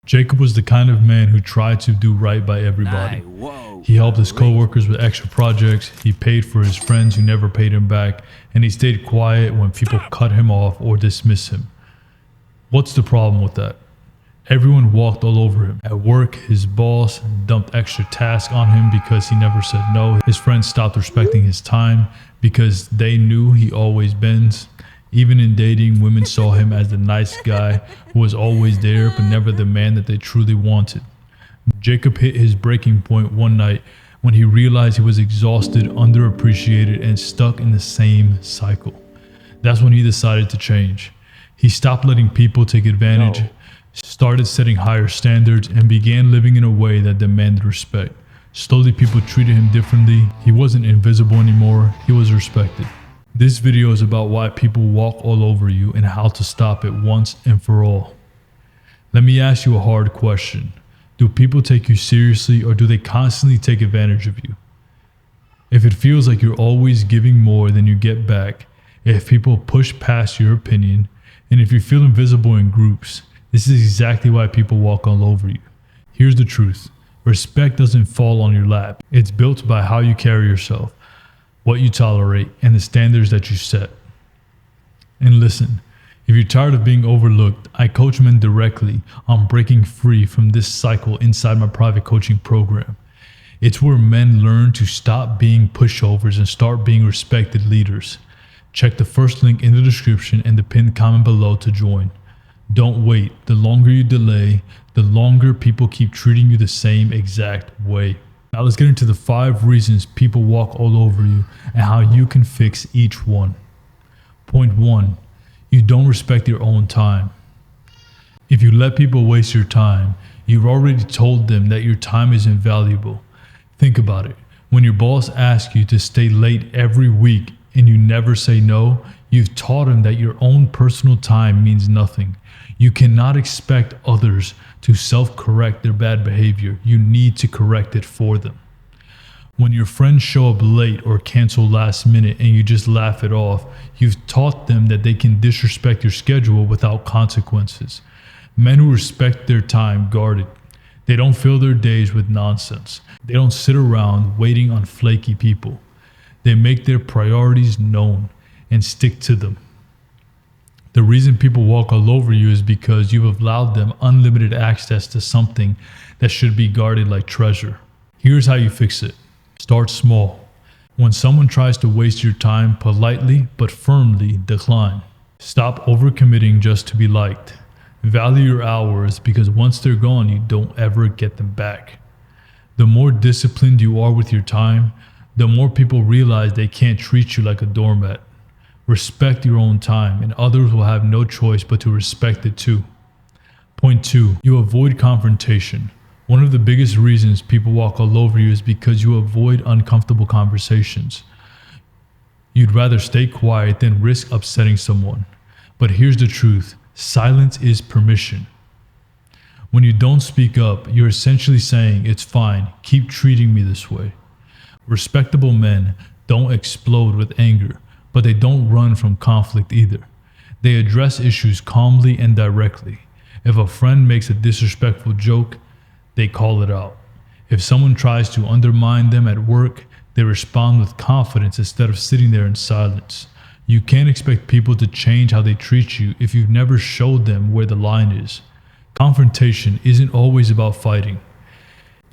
Jacob was the kind of man who tried to do right by everybody. He helped his co-workers with extra projects, he paid for his friends who never paid him back, and he stayed quiet when people cut him off or dismissed him. What's the problem with that? Everyone walked all over him. At work, his boss dumped extra tasks on him because he never said no. His friends stopped respecting his time because they knew he always bends. Even in dating, women saw him as the nice guy who was always there but never the man that they truly wanted. Jacob hit his breaking point one night when he realized he was exhausted, underappreciated, and stuck in the same cycle. That's when he decided to change. He stopped letting people take advantage, started setting higher standards, and began living in a way that demanded respect. Slowly, people treated him differently. He wasn't invisible anymore, he was respected. This video is about why people walk all over you and how to stop it once and for all. Let me ask you a hard question. Do people take you seriously, or do they constantly take advantage of you? If it feels like you're always giving more than you get back, if people push past your opinion, and if you feel invisible in groups, this is exactly why people walk all over you. Here's the truth. Respect doesn't fall on your lap. It's built by how you carry yourself, what you tolerate, and the standards that you set. And listen, if you're tired of being overlooked, I coach men directly on breaking free from this cycle inside my private coaching program. It's where men learn to stop being pushovers and start being respected leaders. Check the first link in the description and the pinned comment below to join. Don't wait. The longer you delay, the longer people keep treating you the same exact way. Now let's get into the 5 reasons people walk all over you and how you can fix each one. Point 1. You don't respect your own time. If you let people waste your time, you've already told them that your time is invaluable. Think about it. When your boss asks you to stay late every week and you never say no, you've taught him that your own personal time means nothing. You cannot expect others to self-correct their bad behavior. You need to correct it for them. When your friends show up late or cancel last minute and you just laugh it off, you've taught them that they can disrespect your schedule without consequences. Men who respect their time guard it. They don't fill their days with nonsense. They don't sit around waiting on flaky people. They make their priorities known and stick to them. The reason people walk all over you is because you've allowed them unlimited access to something that should be guarded like treasure. Here's how you fix it. Start small. When someone tries to waste your time, politely but firmly decline. Stop overcommitting just to be liked. Value your hours, because once they're gone, you don't ever get them back. The more disciplined you are with your time, the more people realize they can't treat you like a doormat. Respect your own time, and others will have no choice but to respect it too. Point 2. You avoid confrontation. One of the biggest reasons people walk all over you is because you avoid uncomfortable conversations. You'd rather stay quiet than risk upsetting someone. But here's the truth. Silence is permission. When you don't speak up, you're essentially saying, "It's fine, keep treating me this way." Respectable men don't explode with anger, but they don't run from conflict either. They address issues calmly and directly. If a friend makes a disrespectful joke, they call it out. If someone tries to undermine them at work, they respond with confidence instead of sitting there in silence. You can't expect people to change how they treat you if you've never showed them where the line is. Confrontation isn't always about fighting.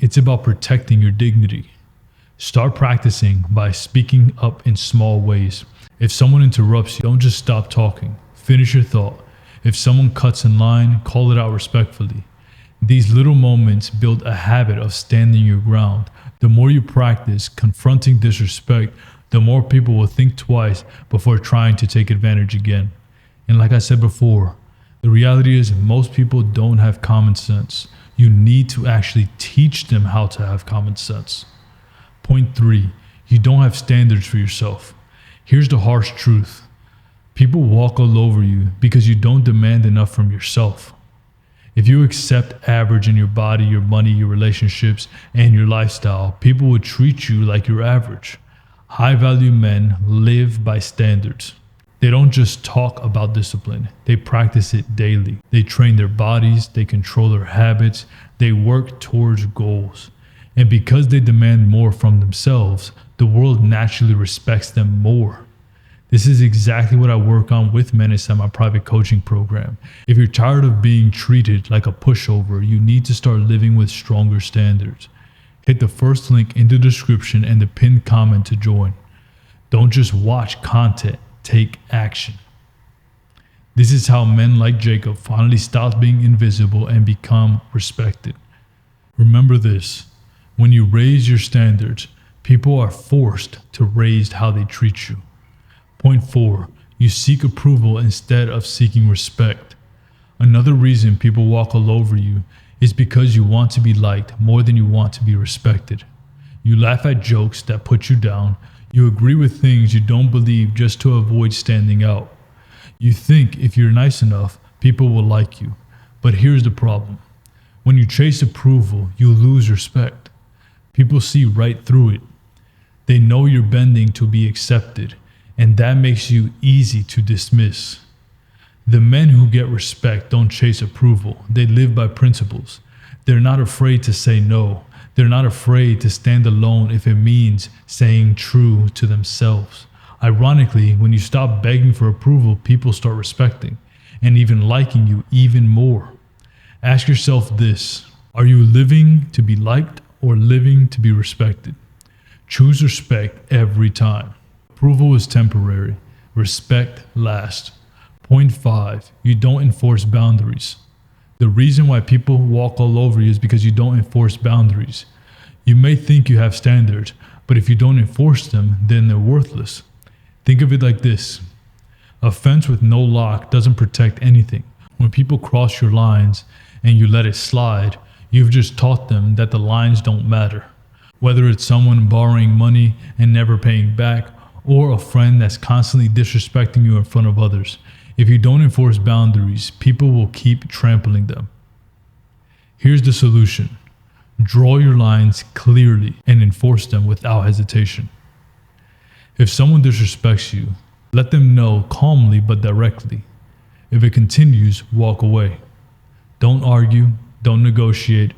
It's about protecting your dignity. Start practicing by speaking up in small ways. If someone interrupts you, don't just stop talking. Finish your thought. If someone cuts in line, call it out respectfully. These little moments build a habit of standing your ground. The more you practice confronting disrespect, the more people will think twice before trying to take advantage again. And like I said before, the reality is most people don't have common sense. You need to actually teach them how to have common sense. Point 3, you don't have standards for yourself. Here's the harsh truth. People walk all over you because you don't demand enough from yourself. If you accept average in your body, your money, your relationships, and your lifestyle, people will treat you like you're average. High-value men live by standards. They don't just talk about discipline, they practice it daily. They train their bodies, they control their habits, they work towards goals. And because they demand more from themselves, the world naturally respects them more. This is exactly what I work on with men inside my private coaching program. If you're tired of being treated like a pushover, you need to start living with stronger standards. Hit the first link in the description and the pinned comment to join. Don't just watch content, take action. This is how men like Jacob finally stop being invisible and become respected. Remember this, when you raise your standards, people are forced to raise how they treat you. Point 4, you seek approval instead of seeking respect. Another reason people walk all over you is because you want to be liked more than you want to be respected. You laugh at jokes that put you down. You agree with things you don't believe just to avoid standing out. You think if you're nice enough, people will like you. But here's the problem. When you chase approval, you lose respect. People see right through it. They know you're bending to be accepted, and that makes you easy to dismiss. The men who get respect don't chase approval. They live by principles. They're not afraid to say no. They're not afraid to stand alone if it means staying true to themselves. Ironically, when you stop begging for approval, people start respecting and even liking you even more. Ask yourself this: are you living to be liked or living to be respected? Choose respect every time. Approval is temporary. Respect lasts. Point 5, you don't enforce boundaries. The reason why people walk all over you is because you don't enforce boundaries. You may think you have standards, but if you don't enforce them, then they're worthless. Think of it like this. A fence with no lock doesn't protect anything. When people cross your lines and you let it slide, you've just taught them that the lines don't matter. Whether it's someone borrowing money and never paying back, or a friend that's constantly disrespecting you in front of others. If you don't enforce boundaries, people will keep trampling them. Here's the solution. Draw your lines clearly and enforce them without hesitation. If someone disrespects you, let them know calmly but directly. If it continues, walk away. Don't argue, don't negotiate,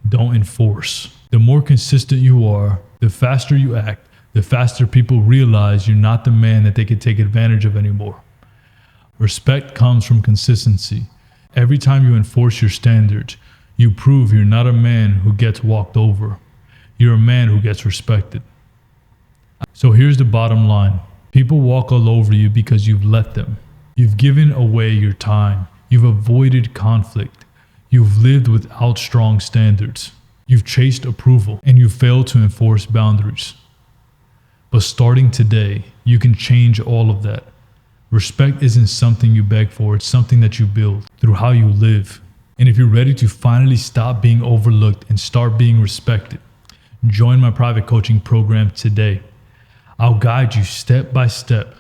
don't enforce. The more consistent you are, the faster you act, the faster people realize you're not the man that they can take advantage of anymore. Respect comes from consistency. Every time you enforce your standards, you prove you're not a man who gets walked over. You're a man who gets respected. So here's the bottom line. People walk all over you because you've let them. You've given away your time. You've avoided conflict. You've lived without strong standards. You've chased approval and you failed to enforce boundaries. But starting today, you can change all of that. Respect isn't something you beg for, it's something that you build through how you live. And if you're ready to finally stop being overlooked and start being respected, join my private coaching program today. I'll guide you step by step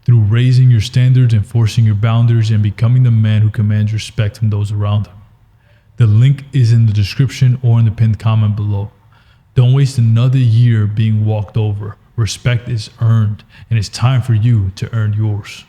through raising your standards, enforcing your boundaries, and becoming the man who commands respect from those around him. The link is in the description or in the pinned comment below. Don't waste another year being walked over. Respect is earned, and it's time for you to earn yours.